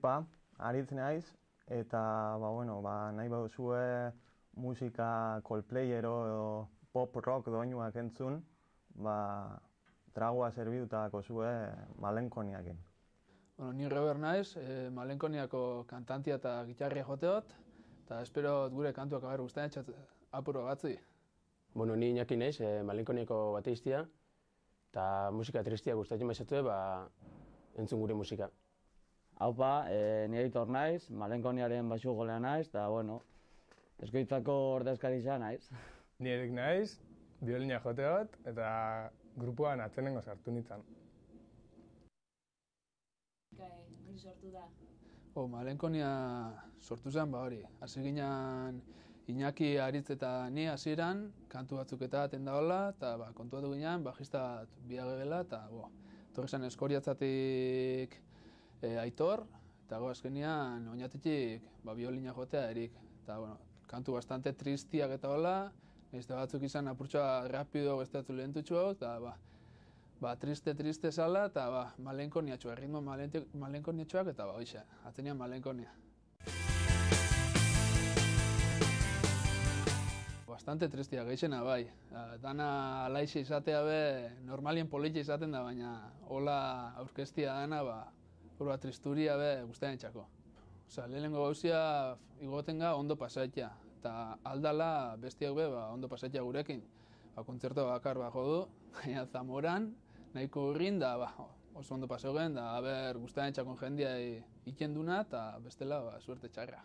Aizpa, aritz naiz, eta nahi baduzue musika Coldplayero edo pop rock doinuak entzun, tragoa zerbitutako zue Malenkoniakin. Ni Robert naiz, Malenkoniako kantantia eta gitarria joteot, eta espero gure kantuak agar guztien apuro batzi. Ni Iñaki naiz, Malenkoniako bateistia, eta musika tristia gustatzen maizatue, entzun gure musika. Haupa, ni Aitor naiz, Malenkoniaren basu golea naiz, eta eskoitzako ordezkari naiz. Ni Erik naiz, biolina joteot, eta grupuan atzenengo sartu nintzen. Hori sortu da? Malenkonia sortu zen, hasi ginen Iñaki Aritz eta ni hasieran, kantu batzuk eta aten daola, eta kontuatu ginen, bajista biage gela, eta torri zen Eskoriatzatik Aitor, eta azkenean oinatetik biolina jotea Erik. Eta kantu bastante tristiak eta hola, ez da batzuk izan apurtxoa rapido gazteatu lehentutxu hau, eta triste zala, eta malenkoniatxoa, ritmo malenkoniatxoak, eta hoxe, atzenean Malenkonia. Bastante tristia, geixena bai. Dana alaixe izatea be, normalien politxe izaten da, baina hola aurkeztia dana, pura tristuria be guztien txako. Lehenengo gauzia igoten ga ondo pasaitea, eta aldala bestiak be ondo pasaitea gurekin. Kontzertu bakar jodu, baina Zamoran, nahiko urrin da oso ondo pasau gen, da guztien txakon jendia ikenduna, eta bestela suerte txarra.